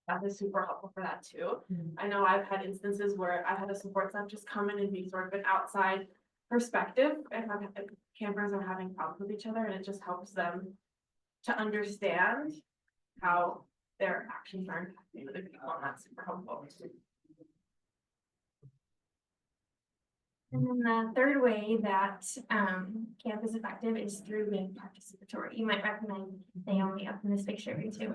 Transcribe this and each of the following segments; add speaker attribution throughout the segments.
Speaker 1: That is super helpful for that too. I know I've had instances where I've had a support staff just come in and be sort of an outside perspective if campers are having problems with each other, and it just helps them to understand how their actions are impacting other people, and that's super helpful.
Speaker 2: And then the third way that camp is effective is through being participatory. You might recognize Naomi up in this picture here too.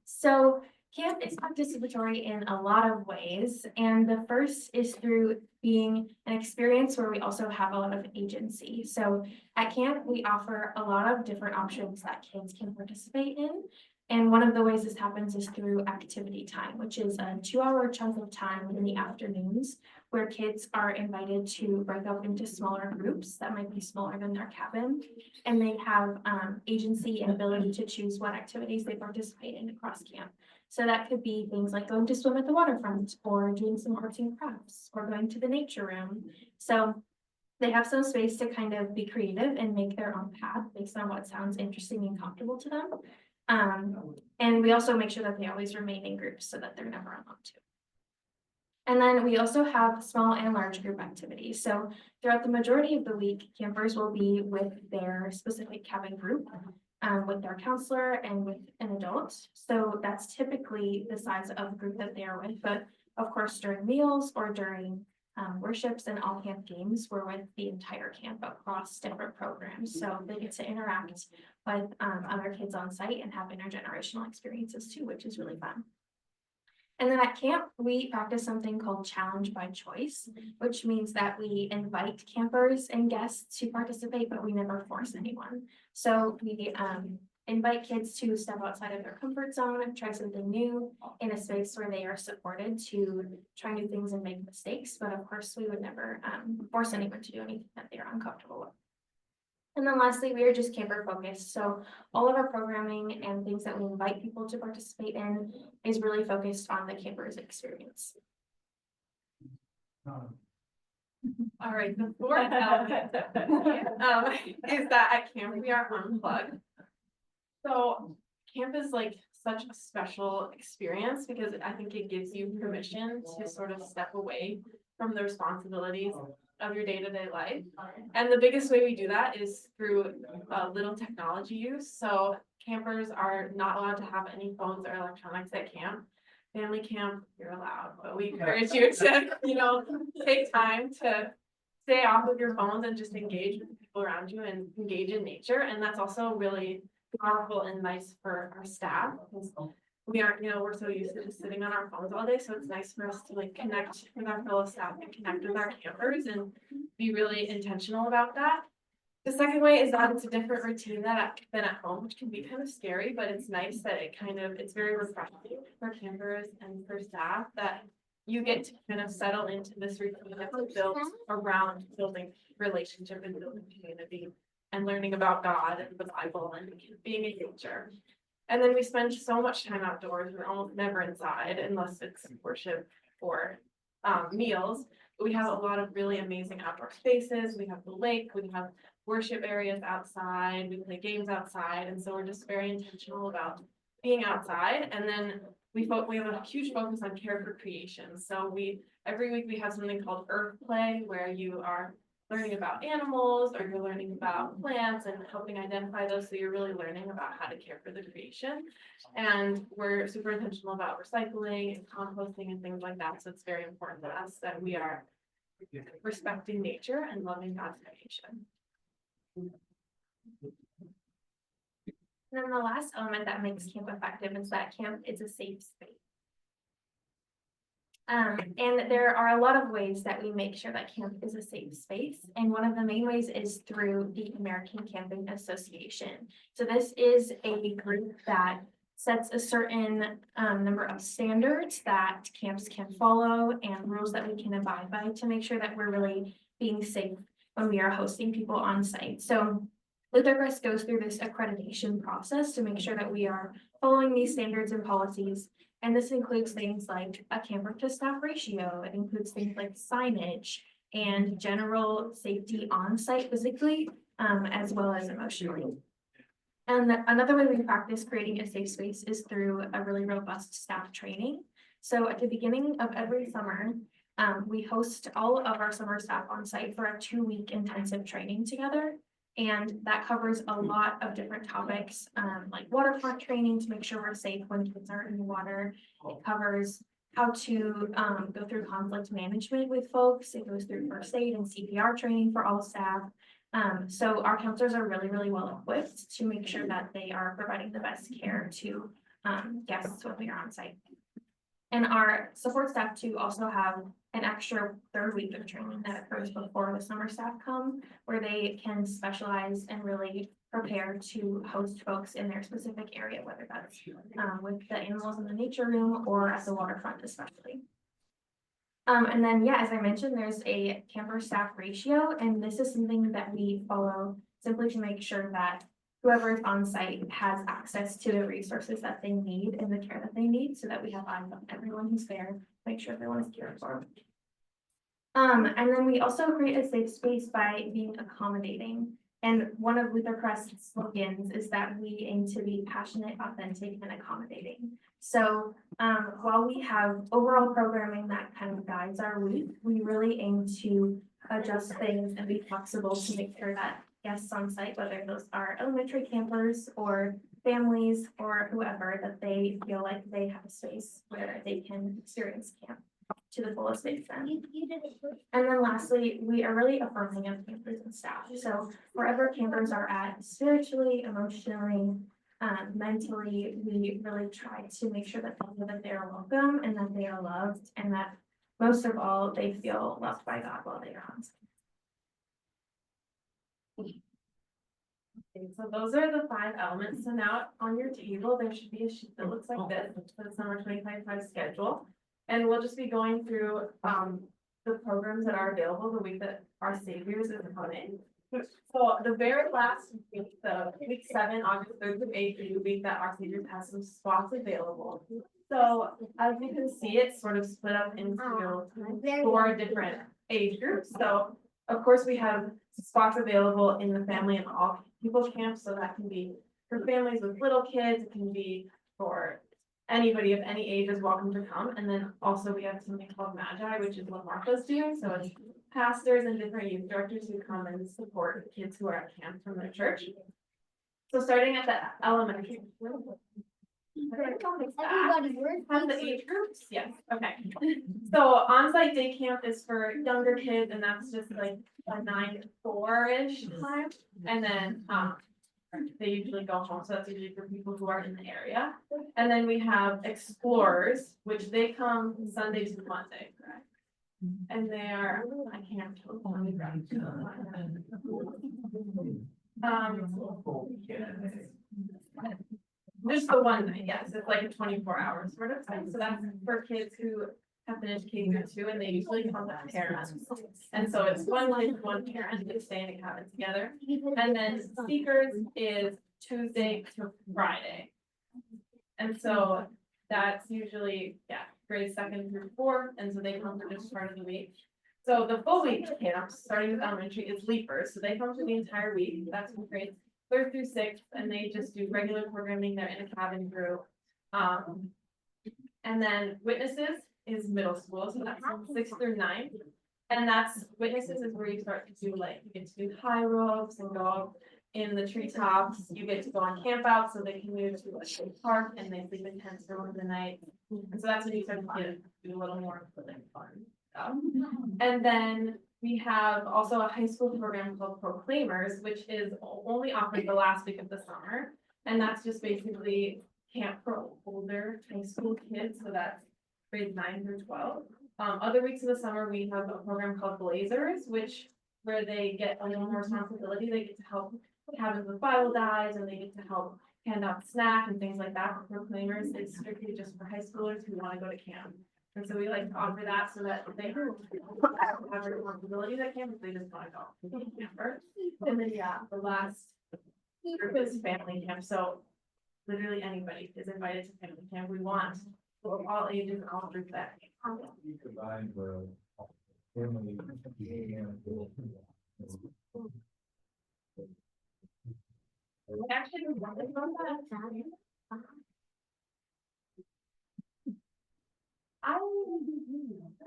Speaker 2: So camp is participatory in a lot of ways, and the first is through being an experience where we also have a lot of agency. So at camp, we offer a lot of different options that kids can participate in. And one of the ways this happens is through activity time, which is a 2-hour chunk of time in the afternoons where kids are invited to break up into smaller groups that might be smaller than their cabin. And they have agency and ability to choose what activities they participate in across camp. So that could be things like going to swim at the waterfront or doing some arts and crafts or going to the nature room. So they have some space to kind of be creative and make their own path based on what sounds interesting and comfortable to them. And we also make sure that they always remain in groups so that they're never alone too. And then we also have small and large group activities. So throughout the majority of the week, campers will be with their specific cabin group, with their counselor and with an adult. So that's typically the size of the group that they are with. But of course, during meals or during worships and all camp games, we're with the entire camp across different programs. So they get to interact with other kids on site and have intergenerational experiences too, which is really fun. And then at camp, we practice something called challenge by choice, which means that we invite campers and guests to participate, but we never force anyone. So we invite kids to step outside of their comfort zone and try something new in a space where they are supported to try new things and make mistakes. But of course, we would never force anyone to do anything that they are uncomfortable with. And then lastly, we are just camper focused. So all of our programming and things that we invite people to participate in is really focused on the camper's experience.
Speaker 1: All right, the fourth element is that at camp we are unplugged. So camp is like such a special experience because I think it gives you permission to sort of step away from the responsibilities of your day-to-day life. And the biggest way we do that is through little technology use. So campers are not allowed to have any phones or electronics at camp. Family camp, you're allowed, but we encourage you to, take time to stay off of your phones and just engage with the people around you and engage in nature. And that's also really powerful and nice for our staff because we aren't, we're so used to just sitting on our phones all day. So it's nice for us to like connect with our fellow staff and connect with our campers and be really intentional about that. The second way is that it's a different routine than at home, which can be kind of scary, but it's nice that it's very refreshing for campers and for staff that you get to kind of settle into this routine that's built around building relationship and building community and learning about God and the Bible and being in nature. And then we spend so much time outdoors. We're almost never inside unless it's worship or meals. But we have a lot of really amazing outdoor spaces. We have the lake, we have worship areas outside, we play games outside. And so we're just very intentional about being outside. And then we have a huge focus on care for creation. So every week we have something called Earth Play, where you are learning about animals or you're learning about plants and helping identify those. So you're really learning about how to care for the creation. And we're super intentional about recycling and composting and things like that. So it's very important to us that we are respecting nature and loving God's creation.
Speaker 2: And then the last element that makes camp effective is that camp is a safe space. And there are a lot of ways that we make sure that camp is a safe space. And one of the main ways is through the American Camping Association. So this is a group that sets a certain number of standards that camps can follow and rules that we can abide by to make sure that we're really being safe when we are hosting people on site. So Luther Crest goes through this accreditation process to make sure that we are following these standards and policies. And this includes things like a camper to staff ratio. It includes things like signage and general safety on site physically, as well as emotionally. And another way we practice creating a safe space is through a really robust staff training. So at the beginning of every summer, we host all of our summer staff on site for a 2-week intensive training together. And that covers a lot of different topics, like waterfront training to make sure we're safe when kids are in the water. It covers how to go through conflict management with folks. It goes through first aid and CPR training for all staff. So our counselors are really, really well equipped to make sure that they are providing the best care to guests when we are on site. And our support staff too also have an extra 3rd week of training that occurs before the summer staff come, where they can specialize and really prepare to host folks in their specific area, whether that's with the animals in the nature room or at the waterfront especially. And then, yeah, as I mentioned, there's a camper staff ratio, and this is something that we follow simply to make sure that whoever is on site has access to the resources that they need and the care that they need, so that we have eyes on everyone who's there, make sure everyone is cared for. And then we also create a safe space by being accommodating. And one of Luther Crest's slogans is that we aim to be passionate, authentic, and accommodating. So while we have overall programming that kind of guides our week, we really aim to adjust things and be flexible to make sure that guests on site, whether those are elementary campers or families or whoever, that they feel like they have a space where they can experience camp to the fullest extent. And then lastly, we are really affirming of campers and staff. So wherever campers are at spiritually, emotionally, mentally, we really try to make sure that they know that they are welcome and that they are loved, and that most of all, they feel loved by God while they are on site.
Speaker 1: Okay, so those are the 5 elements. So now on your table, there should be a sheet that looks like this, for the summer 2025 schedule. And we'll just be going through the programs that are available the week that our Saviors is coming. So the very last week, the week 7, August 3rd through 8th, is the week that our Saviors has some spots available. So as you can see, it's sort of split up into 4 different age groups. So of course, we have spots available in the family and all people camp. So that can be for families with little kids. It can be for anybody of any age is welcome to come. And then also we have something called Magi, which is what Martha's doing. So it's pastors and different youth directors who come and support the kids who are at camp from their church. So starting at the elementary. Have the age groups? Yes, okay. So on-site day camp is for younger kids, and that's just like a 9 to 4-ish time. And then they usually go home, so that's usually for people who are in the area. And then we have explorers, which they come Sunday to Monday, correct? And they are, I can't totally grab. Just the one night, yes, it's like a 24-hour sort of thing. So that's for kids who have finished K-2, and they usually come with parents. And so it's one kid, one parent, they stay in a cabin together. And then Seekers is Tuesday to Friday. And so that's usually, grades 2nd through 4th, and so they come for just part of the week. So the full week camp, starting with elementary, is Leapers. So they come for the entire week. That's from grades 3rd through 6th, and they just do regular programming. They're in a cabin group. And then Witnesses is middle school, so that's from 6th through 9th. And that's Witnesses is where you start to do, like, you get to do high ropes and go up in the treetops. You get to go on camp out, so they can move to like a park and they sleep in tents for one of the night. And so that's when you start to do a little more like fun stuff. And then we have also a high school program called Proclaimers, which is only offered the last week of the summer. And that's just basically camp for older high school kids. So that's grades 9 through 12. Other weeks of the summer, we have a program called Blazers, where they get a little more responsibility. They get to help cabins with Bible dives, and they get to help hand out snack and things like that. For Proclaimers, it's strictly just for high schoolers who want to go to camp. And so we like to offer that so that they have responsibilities at camp if they just want to go camper. And then the last group is family camp. So literally anybody is invited to family camp. We want all ages and all groups that camp.
Speaker 3: You combine the family and
Speaker 1: Actually, wondered about that.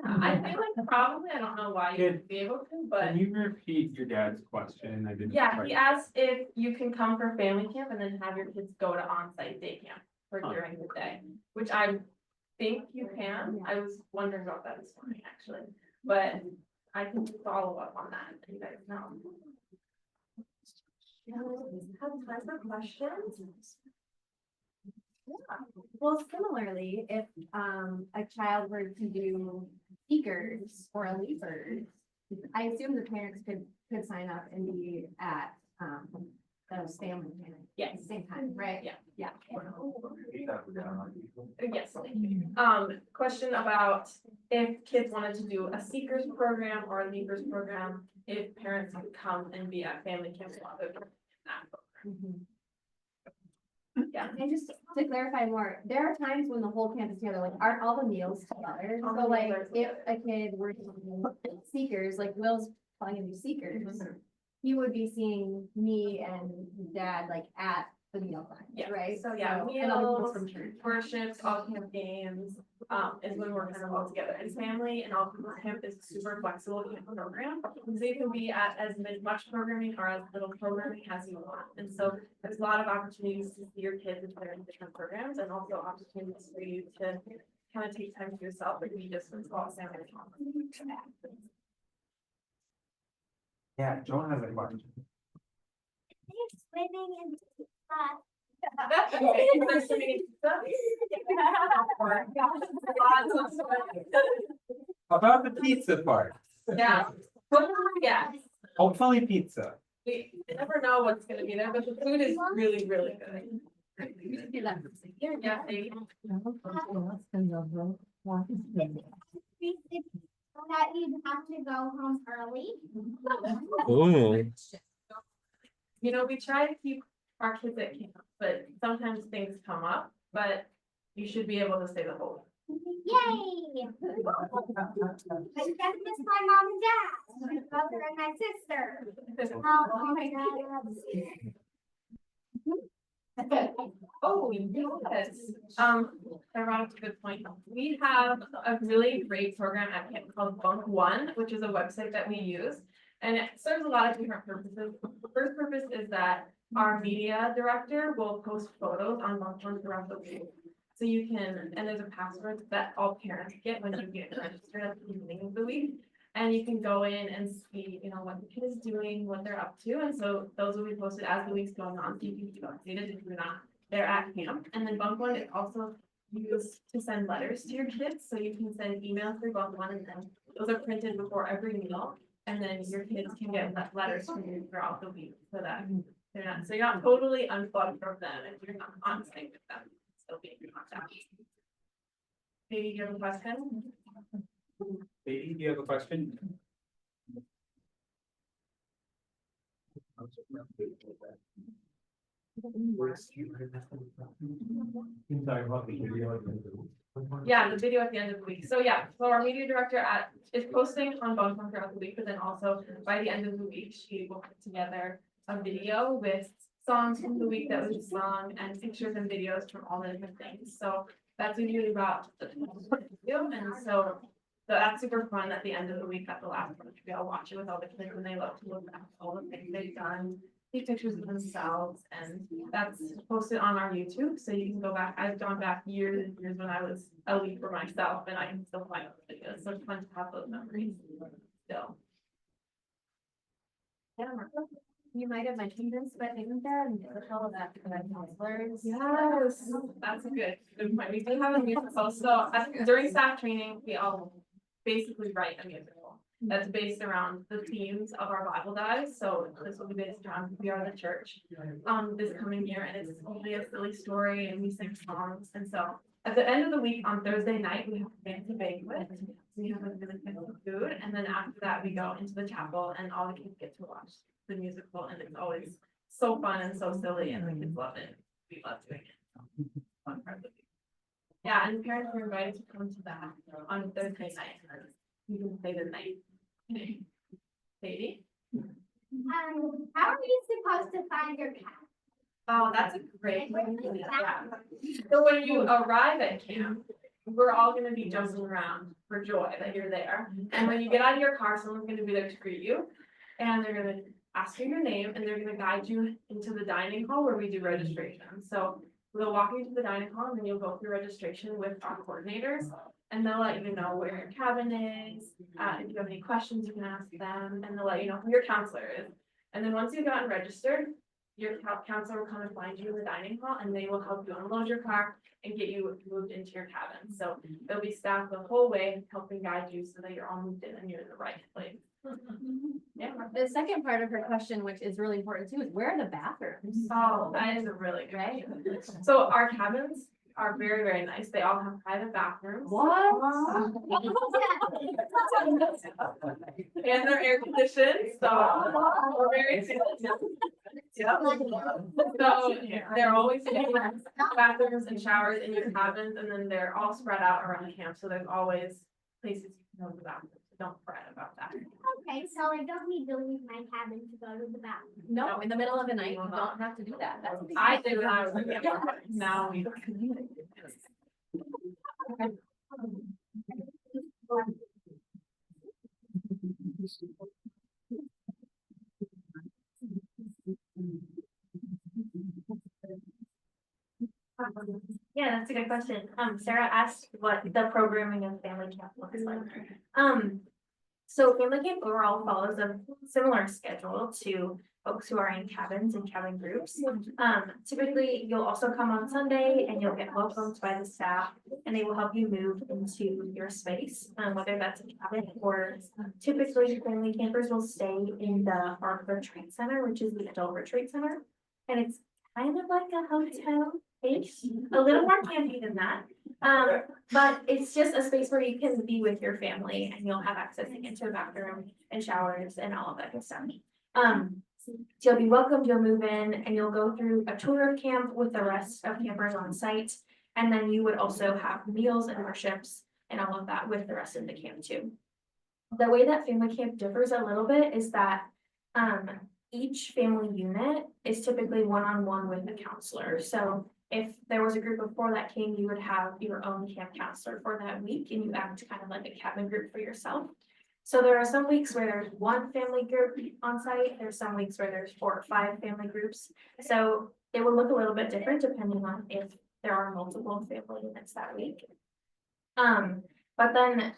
Speaker 1: I feel like probably, I don't know why you would be able to, but
Speaker 3: Can you repeat your dad's question? I didn't.
Speaker 1: yeah,
Speaker 3: quite-
Speaker 1: he asked if you can come for family camp and then have your kids go to on-site day camp for during the day, which I think you can. I was wondering about that this morning, actually, but I can follow up on that, and you guys know. Have time for questions?
Speaker 4: Well, similarly, if a child were to do speakers or a leapers, I assume the parents could sign up and be at those family camp at
Speaker 1: Yes.
Speaker 4: the same time, right?
Speaker 1: Yeah.
Speaker 4: Yeah.
Speaker 1: Yes. Question about if kids wanted to do a seekers program or a leapers program, if parents could come and be at family camp while they're doing that program. Yeah.
Speaker 4: And just to clarify more, there are times when the whole camp is together, like aren't all the meals together?
Speaker 1: All the
Speaker 4: So
Speaker 1: meals
Speaker 4: like
Speaker 1: are
Speaker 4: if a kid were to do Seekers, like Will's planning to do Seekers, he would be seeing me and dad like at the meal
Speaker 1: Yeah.
Speaker 4: time, right?
Speaker 1: So yeah,
Speaker 4: and other people
Speaker 1: meals,
Speaker 4: from church.
Speaker 1: worships, all camp games, is when we're kind of all together. And family and all people camp is super flexible camp program. So you can be at as much programming or as little programming as you want. And so there's a lot of opportunities to see your kids if they're in different programs and also opportunities for you to kind of take time for yourself or be just with small family.
Speaker 3: Yeah, Joan has a question.
Speaker 4: Swimming and
Speaker 1: Okay, is there swimming and pizza? Lots of swimming.
Speaker 3: About the pizza part,
Speaker 1: Yeah. Yeah.
Speaker 3: hopefully pizza.
Speaker 1: We never know what's gonna be there, but the food is really, really good. Yeah, they-
Speaker 4: That you'd have to go home early.
Speaker 5: Ooh.
Speaker 1: you know, we try to keep our kids at camp, but sometimes things come up, but you should be able to stay the whole.
Speaker 4: Yay! I just miss my mom and dad, my brother and my sister. Oh my god.
Speaker 1: Oh, yes. I brought up a good point. We have a really great program at camp called Bunk One, which is a website that we use. And it serves a lot of different purposes. The first purpose is that our media director will post photos on Bunk One throughout the week. So you can, and there's a password that all parents get when you get registered at the beginning of the week. And you can go in and see, you know, what the kid is doing, what they're up to. And so those will be posted as the week's going on. So you can keep updated if you're not there at camp. And then Bunk One is also used to send letters to your kids. So you can send emails through Bunk One and then those are printed before every meal. And then your kids can get letters from you throughout the week so that they're not, so you're not totally unplugged from them and you're not on site with them. Still being in contact. Maybe you have a question?
Speaker 3: Katie, do you have a question?
Speaker 1: Yeah, the video at the end of the week. So yeah, so our media director is posting on Bone throughout the week, but then also by the end of the week, she will put together a video with songs from the week that we've sung and pictures and videos from all the different things. So that's usually about the video. And so that's super fun at the end of the week, at the last one, we all watch it with all the kids and they love to look at all the things they've done. Take pictures of themselves and that's posted on our YouTube, so you can go back. I've gone back years and years when I was a lead for myself and I can still find those videos, so it's fun to have those memories still.
Speaker 4: Yeah, you might have mentioned this, but isn't there a musical that counselors?
Speaker 1: Yes, that's a good point. We do have a musical, so during staff training, we all basically write a musical. That's based around the themes of our Bible dives, so this will be based around We Are the Church. This coming year, and it's only a silly story, and we sing songs, and so at the end of the week on Thursday night, we have a fancy banquet. We have a really fancy food, and then after that, we go into the chapel, and all the kids get to watch the musical, and it's always so fun and so silly, and the kids love it. We love doing it. Fun part of the week. Yeah, and parents are invited to come to that on Thursday night, and then you can play the night. Katie?
Speaker 4: How are you supposed to find your cat?
Speaker 1: Oh, that's a great. Yeah. So when you arrive at camp, we're all gonna be jumping around for joy that you're there. And when you get out of your car, someone's gonna be there to greet you. And they're gonna ask you your name and they're gonna guide you into the dining hall where we do registration. So we'll walk you to the dining hall and then you'll go through registration with our coordinators. And they'll let you know where your cabin is. If you have any questions, you can ask them and they'll let you know who your counselor is. And then once you've gotten registered, your counselor will come and find you in the dining hall and they will help you unload your car and get you moved into your cabin. So there'll be staff the whole way helping guide you so that you're all moved in and you're in the right place. Yeah.
Speaker 4: The second part of her question, which is really important too, is where are the bathrooms?
Speaker 1: Oh, that is a really good
Speaker 4: Right?
Speaker 1: question. So our cabins are very, very nice. They all have private bathrooms.
Speaker 4: What?
Speaker 1: And they're air conditioned, so we're very. So they're always in bathrooms and showers in your cabins, and then they're all spread out around camp, so there's always places you can go to the bathroom. So don't fret about that.
Speaker 6: Okay, so I don't need to leave my cabin to go to the bathroom.
Speaker 4: No, in the middle of the night, you don't have to do that. That's a big
Speaker 1: I
Speaker 4: deal.
Speaker 1: did when I was a kid. Now we.
Speaker 2: Yeah, that's a good question. Sarah asked what the programming of family camp looks like. So family camp overall follows a similar schedule to folks who are in cabins and cabin groups. Typically, you'll also come on Sunday and you'll get welcomed by the staff and they will help you move into your space, whether that's a cabin or typically family campers will stay in the Ark Retreat Center, which is the adult retreat center. And it's kind of like a hotel-ish, a little more campy than that. But it's just a space where you can be with your family and you'll have access to get to a bathroom and showers and all of that good stuff. So you'll be welcomed, you'll move in and you'll go through a tour of camp with the rest of campers on site. And then you would also have meals and worships and all of that with the rest of the camp too. The way that family camp differs a little bit is that each family unit is typically one-on-one with a counselor. So if there was a group of 4 that came, you would have your own camp counselor for that week and you act kind of like a cabin group for yourself. So there are some weeks where there's 1 family group on site. There's some weeks where there's 4 or 5 family groups. So it will look a little bit different depending on if there are multiple family units that week. But then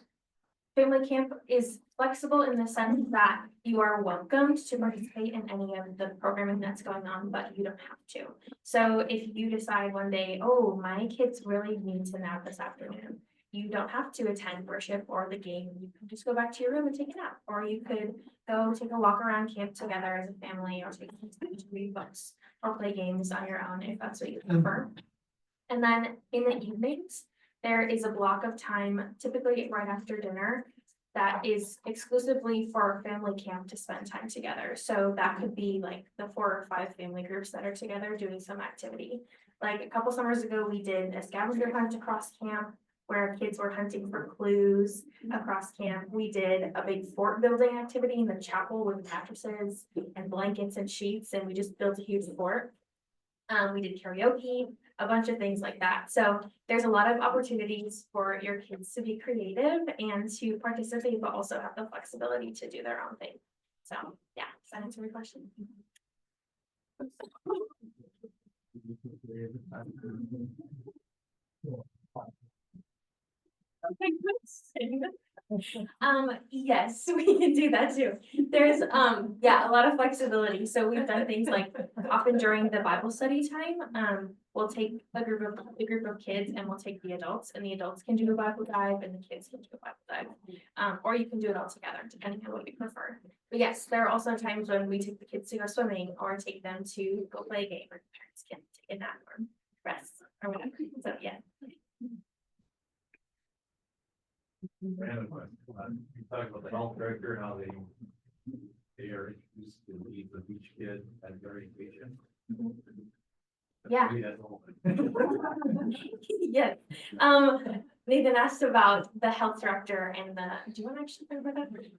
Speaker 2: family camp is flexible in the sense that you are welcomed to participate in any of the programming that's going on, but you don't have to. So if you decide one day, oh, my kids really need to nap this afternoon, you don't have to attend worship or the game. You can just go back to your room and take a nap, or you could go take a walk around camp together as a family, or take some time to read books or play games on your own if that's what you prefer. And then in the evenings, there is a block of time, typically right after dinner, that is exclusively for family camp to spend time together. So that could be like the 4 or 5 family groups that are together doing some activity. Like a couple summers ago, we did a scavenger hunt across camp where kids were hunting for clues across camp. We did a big fort building activity in the chapel with mattresses and blankets and sheets, and we just built a huge fort. We did karaoke, a bunch of things like that. So there's a lot of opportunities for your kids to be creative and to participate, but also have the flexibility to do their own thing. So yeah, does that answer your question? Yes, we can do that too. There's yeah, a lot of flexibility. So we've done things like often during the Bible study time, we'll take a group of kids and we'll take the adults, and the adults can do a Bible dive and the kids can do a Bible dive. Or you can do it all together depending on what you prefer. But yes, there are also times when we take the kids to go swimming or take them to go play a game, or the parents can take a nap or rest or whatever. So yeah.
Speaker 7: Random question. You talk about the health director, how they are introduced to the needs of each kid at orientation.
Speaker 2: Yeah.
Speaker 7: Maybe that's all.
Speaker 2: Yes. Nathan asked about the health director and the, do you want to actually talk about that?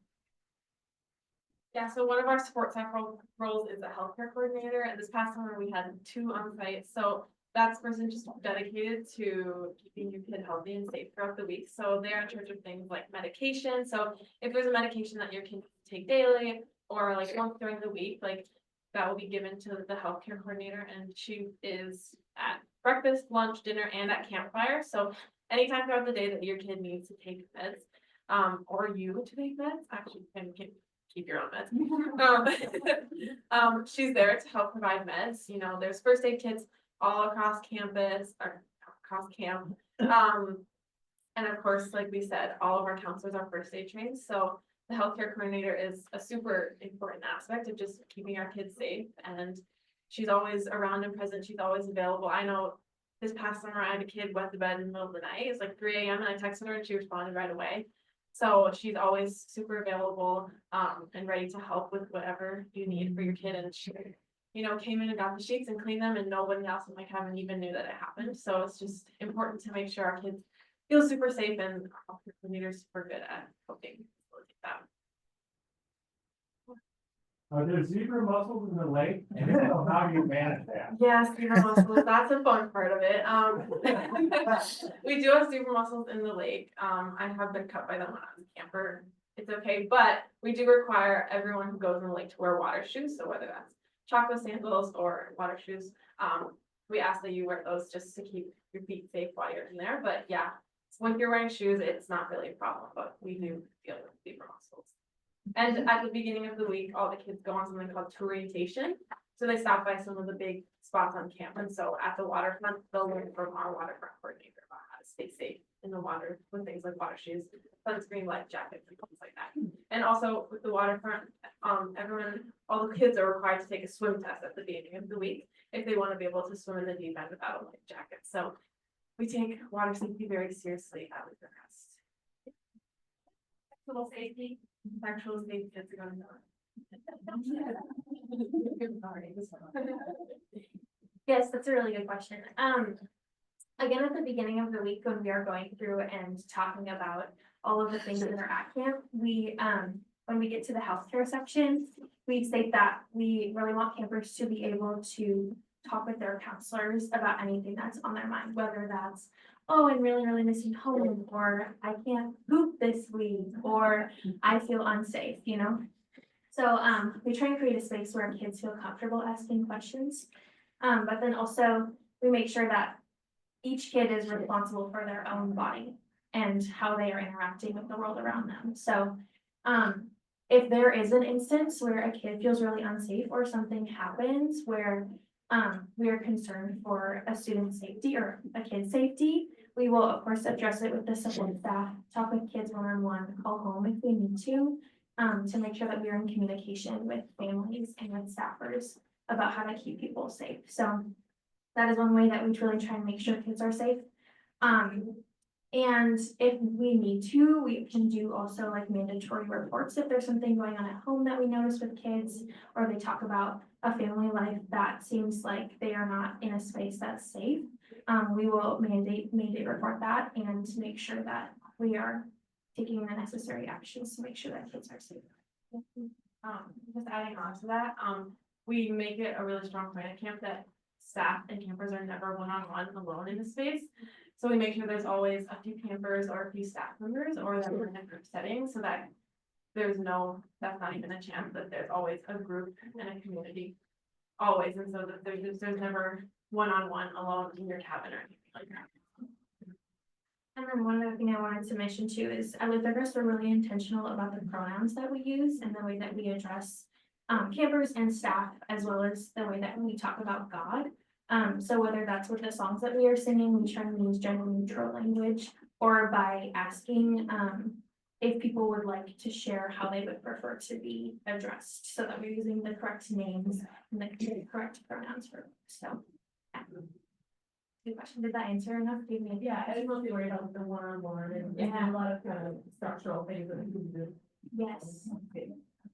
Speaker 1: Yeah, so one of our support staff roles is a healthcare coordinator, and this past summer we had 2 on site, so that's person just dedicated to keeping your kid healthy and safe throughout the week. So they're in charge of things like medication. So if there's a medication that your kid can take daily or like once during the week, like that will be given to the healthcare coordinator, and she is at breakfast, lunch, dinner, and at campfire. So anytime throughout the day that your kid needs to take meds, or you to take meds, actually you can keep your own meds. She's there to help provide meds. You know, there's first aid kits all across campus or across camp. And of course, like we said, all of our counselors are first aid trained. So the healthcare coordinator is a super important aspect of just keeping our kids safe. And she's always around and present. She's always available. I know this past summer I had a kid wet to bed in the middle of the night. It's like 3 a.m. and I texted her and she responded right away. So she's always super available, and ready to help with whatever you need for your kid. And she, you know, came in and got the sheets and cleaned them, and nobody else in my cabin even knew that it happened. So it's just important to make sure our kids feel super safe, and our healthcare coordinator is super good at helping facilitate that.
Speaker 7: Are there zebra mussels in the lake? And if so, how do you manage that?
Speaker 1: Yes, zebra mussels, that's a fun part of it. We do have zebra mussels in the lake. I have been cut by them when I was a camper. It's okay, but we do require everyone who goes in the lake to wear water shoes. So whether that's chocolate sandals or water shoes, we ask that you wear those just to keep your feet safe while you're in there. But yeah, when you're wearing shoes, it's not really a problem, but we do deal with zebra mussels. And at the beginning of the week, all the kids go on something called tour orientation. So they stop by some of the big spots on camp. And so at the waterfront, they'll learn from our waterfront coordinator about how to stay safe in the water with things like water shoes, sunscreen, life jackets, and things like that. And also with the waterfront, all the kids are required to take a swim test at the beginning of the week if they want to be able to swim in the deep end without a life jacket. So we take water safety very seriously at Luther Crest. Little safety. Actual safety kids are going
Speaker 2: Yes, that's a really good question. Again, at the beginning of the week, when we are going through and talking about all of the things that are at camp, when we get to the healthcare section, we state that we really want campers to be able to talk with their counselors about anything that's on their mind, whether that's, oh, I'm really, really missing home, or I can't poop this week, or I feel unsafe, you know? So we try and create a space where kids feel comfortable asking questions. But then also we make sure that each kid is responsible for their own body and how they are interacting with the world around them. So if there is an instance where a kid feels really unsafe or something happens where we are concerned for a student's safety or a kid's safety, we will of course address it with the support staff, talk with kids one-on-one, call home if we need to make sure that we are in communication with families and with staffers about how to keep people safe. So that is one way that we truly try and make sure kids are safe. And if we need to, we can do also like mandatory reports if there's something going on at home that we notice with kids, or they talk about a family life that seems like they are not in a space that's safe. We will mandate report that and make sure that we are taking the necessary actions to make sure that kids are safe.
Speaker 1: Just adding on to that, we make it a really strong point at camp that staff and campers are never one-on-one alone in the space. So we make sure there's always a few campers or a few staff members, or that we're in a group setting, so that that's not even a chance, that there's always a group and a community. Always, and so that there's never one-on-one alone in your cabin or anything like that.
Speaker 2: And then one other thing I wanted to mention too is at Luther Crest, we're really intentional about the pronouns that we use and the way that we address campers and staff, as well as the way that we talk about God. So whether that's with the songs that we are singing, we try and use gender neutral language, or by asking if people would like to share how they would prefer to be addressed, so that we're using the correct names and the correct pronouns for. So. Yeah. Good question. Did that answer enough?
Speaker 8: Yeah, I was mostly worried about the one-on-one and
Speaker 2: Yeah.
Speaker 8: a lot of kind of structural things that we can do.
Speaker 2: Yes.
Speaker 8: Okay.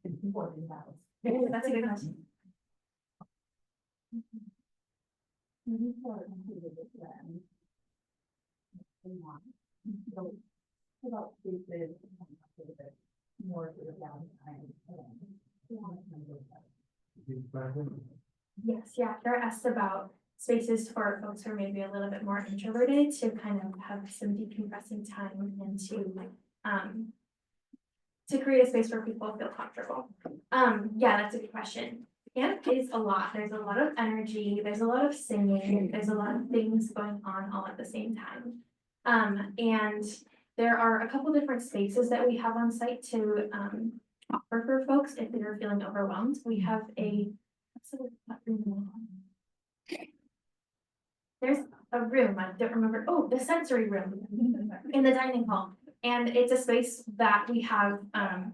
Speaker 8: It's important to have.
Speaker 2: That's a good question.
Speaker 8: About spaces, more to the downtime.
Speaker 2: Yes, yeah, they're asked about spaces for folks who are maybe a little bit more introverted to kind of have some decompressing time and to create a space where people feel comfortable. Yeah, that's a good question. Camp is a lot. There's a lot of energy, there's a lot of singing, there's a lot of things going on all at the same time. And there are a couple different spaces that we have on site to offer for folks if they're feeling overwhelmed. We have there's a room, I don't remember, oh, the sensory room in the dining hall. And it's a space that we have,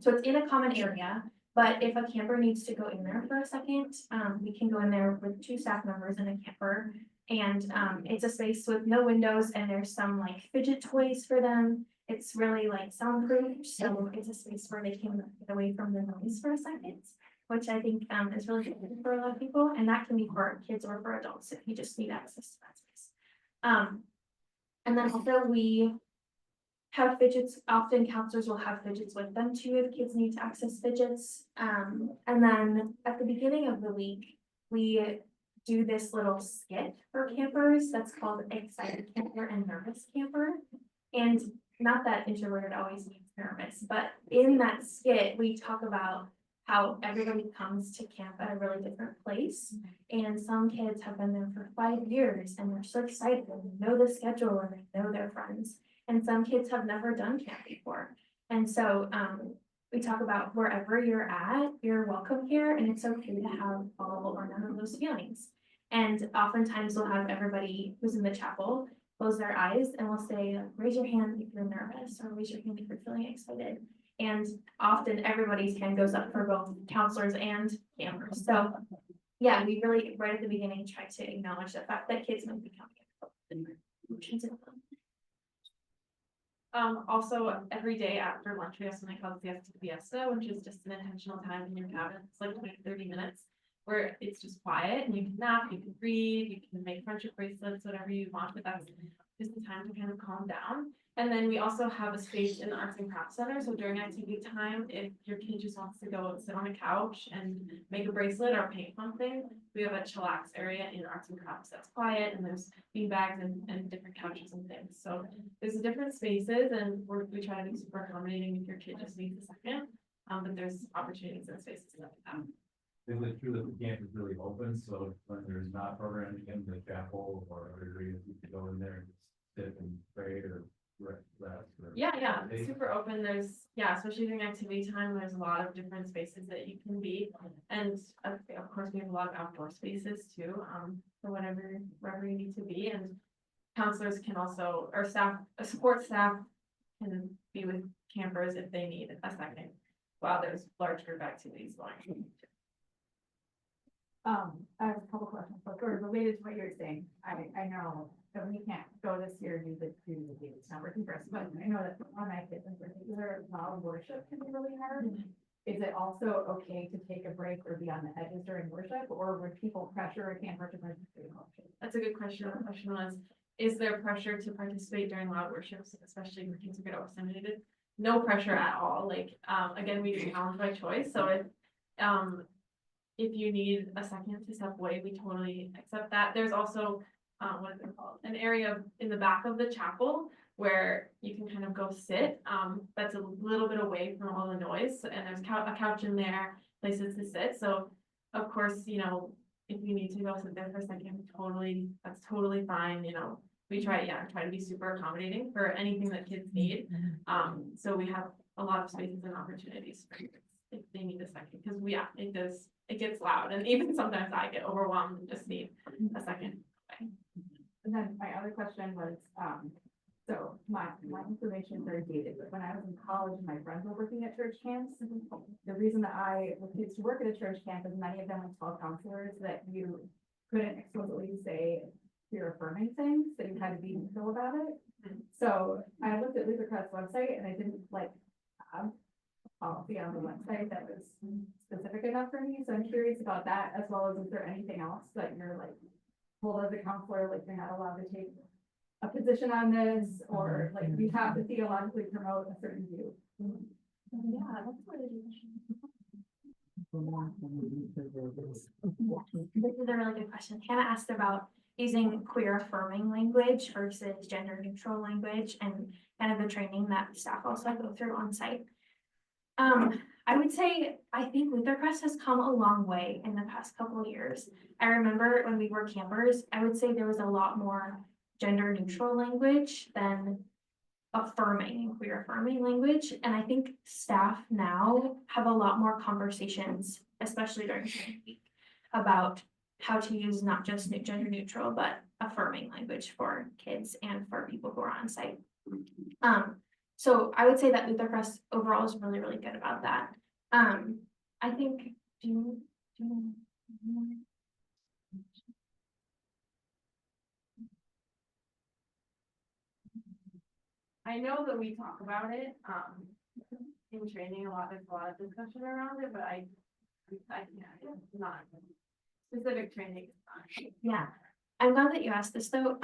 Speaker 2: so it's in a common area, but if a camper needs to go in there for a second, we can go in there with 2 staff members and a camper. And it's a space with no windows and there's some like fidget toys for them. It's really like soundproof, so it's a space where they can get away from the noise for a second, which I think is really good for a lot of people, and that can be for kids or for adults if you just need access to that space. And then also we have fidgets, often counselors will have fidgets with them too if kids need to access fidgets. And then at the beginning of the week, we do this little skit for campers that's called Excited Camper and Nervous Camper. And not that introverted always means nervous, but in that skit, we talk about how everybody comes to camp at a really different place. And some kids have been there for 5 years and they're so excited and they know the schedule and they know their friends. And some kids have never done camp before. And so we talk about wherever you're at, you're welcome here and it's okay to have all or none of those feelings. And oftentimes we'll have everybody who's in the chapel close their eyes and we'll say, raise your hand if you're nervous or raise your hand if you're feeling excited. And often everybody's hand goes up for both counselors and campers. So yeah, we really, right at the beginning, try to acknowledge the fact that kids might be coming.
Speaker 1: Also, every day after lunch, we have something called siesta, which is just an intentional time in your cabin. It's like 20 to 30 minutes where it's just quiet and you can nap, you can read, you can make friendship bracelets, whatever you want, but that's just the time to kind of calm down. And then we also have a space in the Arts and Crafts Center. So during activity time, if your kid just wants to go sit on a couch and make a bracelet or paint something, we have a chillax area in Arts and Crafts that's quiet and there's bean bags and different couches and things. So there's different spaces and we try to be super accommodating if your kid just needs a second. But there's opportunities and spaces like that.
Speaker 7: Is it true that the camp is really open, so when there's not programming in the chapel or other areas, you can go in there and just sit and pray or rest?
Speaker 1: Yeah, it's super open. There's, especially during activity time, there's a lot of different spaces that you can be. And of course, we have a lot of outdoor spaces too, for wherever you need to be. And counselors can also, or support staff can be with campers if they need a second while there's large group activities going.
Speaker 4: I have a couple questions, but sort of related to what you were saying. I know that we can't go this year due to it's not working for us, but I know that on my kids in particular, loud worship can be really hard. Is it also okay to take a break or be on the edges during worship, or would people pressure a camper to participate in worship?
Speaker 1: That's a good question. The question was, is there pressure to participate during loud worship, especially when kids get overstimulated? No pressure at all. Like, again, we do challenge by choice. So if you need a second to step away, we totally accept that. There's also, what is it called? An area in the back of the chapel where you can kind of go sit. That's a little bit away from all the noise, and there's a couch in there, places to sit. So of course, if you need to go sit there for a second, that's totally fine. We try to be super accommodating for anything that kids need. So we have a lot of spaces and opportunities for kids if they need a second, because it gets loud, and even sometimes I get overwhelmed and just need a second.
Speaker 4: And then my other question was, so my information is very dated, but when I was in college and my friends were working at church camps, the reason that I refused to work at a church camp is many of them would tell counselors that you couldn't explicitly say your affirming things, that you had to be neutral about it. So I looked at Luther Crest's website and I didn't have policy on the website that was specific enough for me. So I'm curious about that, as well as is there anything else that you're told as a counselor, you're not allowed to take a position on this, or you have to theologically promote a certain view?
Speaker 2: Yeah, that's a really good question. This is a really good question. Hannah asked about using queer affirming language versus gender neutral language and kind of the training that staff also go through on site. I would say, I think Luther Crest has come a long way in the past couple of years. I remember when we were campers, I would say there was a lot more gender neutral language than affirming, queer affirming language. And I think staff now have a lot more conversations, especially during training week, about how to use not just gender neutral, but affirming language for kids and for people who are on site. So I would say that Luther Crest overall is really, really good about that. I think,
Speaker 1: I know that we talk about it, in training a lot, there's a lot of discussion around it, but I can't, it's not specific training.
Speaker 2: yeah, I'm glad that you asked this though.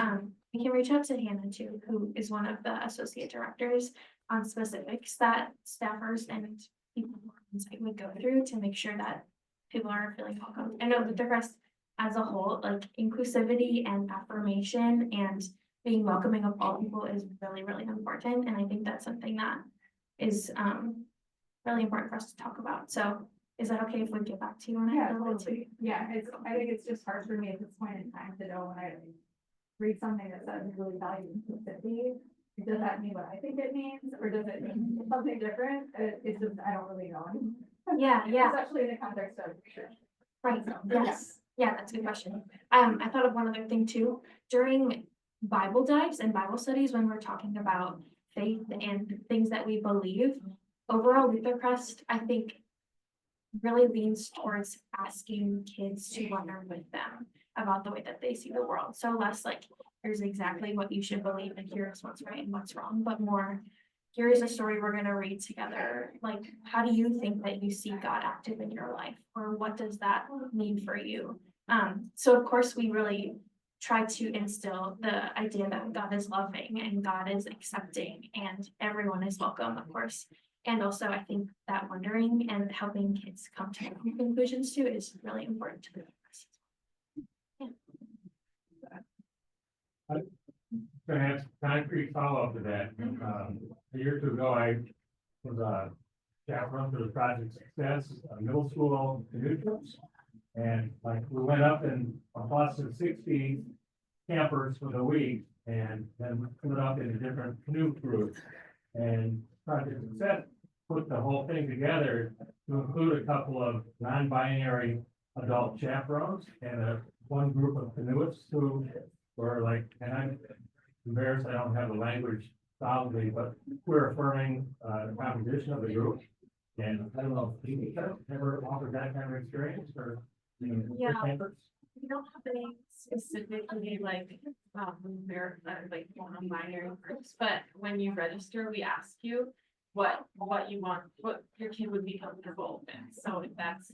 Speaker 2: We can reach out to Hannah too, who is one of the associate directors on specifics that staffers and people who are on site would go through to make sure that people are feeling welcome. I know that the rest as a whole, like inclusivity and affirmation and being welcoming of all people is really, really important. And I think that's something that is really important for us to talk about. So is that okay if we get back to you on it?
Speaker 4: Yeah,
Speaker 2: a little bit too?
Speaker 4: totally. Yeah, I think it's just hard for me at this point in time to know when I read something that says really value inclusivity. Does that mean what I think it means, or does it mean something different? It's just, I don't really know.
Speaker 2: Yeah, yeah,
Speaker 4: Especially in the context of research.
Speaker 2: right,
Speaker 4: So,
Speaker 2: yes. Yeah, that's a good question. I thought of one other thing too. During Bible dives and Bible studies, when we're talking about faith and things that we believe, overall Luther Crest, I think, really leans towards asking kids to wonder with them about the way that they see the world. So less like, here's exactly what you should believe and here's what's right and what's wrong, but more, here's a story we're gonna read together. Like, how do you think that you see God active in your life? Or what does that mean for you? So of course, we really try to instill the idea that God is loving and God is accepting and everyone is welcome, of course. And also, I think that wondering and helping kids come to conclusions too is really important to the process.
Speaker 7: Gonna have some concrete follow-up to that. A year or two ago, I was a chaperone for the Project Success, middle school canoe trips. And like, we went up in a bus of 60 campers for the week and then split up into different canoe groups. And Project Success put the whole thing together to include a couple of non-binary adult chaperones and one group of canoeists who were like, and I'm embarrassed I don't have the language solidly, but we're affirming the composition of the group. And I don't know if you ever offered that kind of experience or, you know,
Speaker 1: Yeah.
Speaker 7: campers?
Speaker 1: We don't have any specifically like, they're like non-binary groups, but when you register, we ask you what you want, what your kid would be comfortable with. So if that's,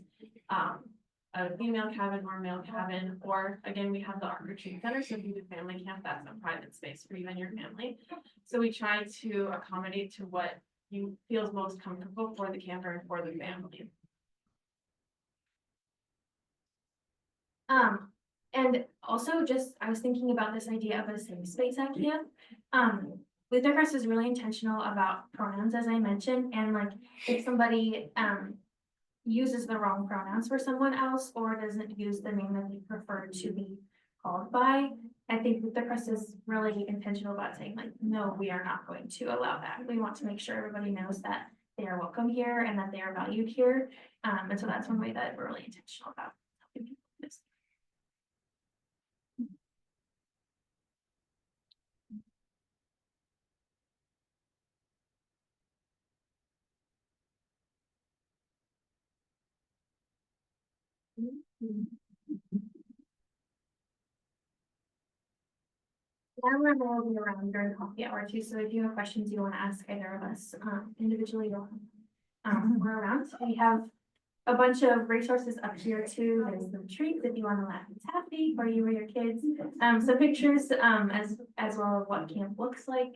Speaker 1: a female cabin or a male cabin, or again, we have the Art Retreat Center, so if you do family camp, that's a private space for you and your family. So we try to accommodate to what you feels most comfortable for the camper and for the family.
Speaker 2: And also just, I was thinking about this idea of a safe space at camp. Luther Crest is really intentional about pronouns, as I mentioned, and like, if somebody, uses the wrong pronouns for someone else or doesn't use the name that they prefer to be called by, I think Luther Crest is really intentional about saying like, no, we are not going to allow that. We want to make sure everybody knows that they are welcome here and that they are valued here. And so that's one way that we're really intentional about helping people with this. We'll be around during coffee hour too, so if you have questions you want to ask either of us individually or we're around. We have a bunch of resources up here too. There's some treats if you want to laugh and happy for you or your kids. Some pictures as well of what camp looks like.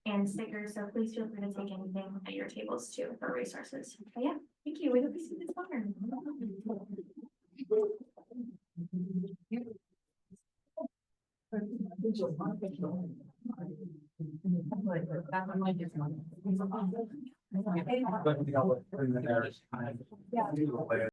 Speaker 2: and stickers, so please feel free to take anything at your tables too for resources. But yeah, thank you. We hope you see this summer.
Speaker 3: But, you know, in the narrative, I-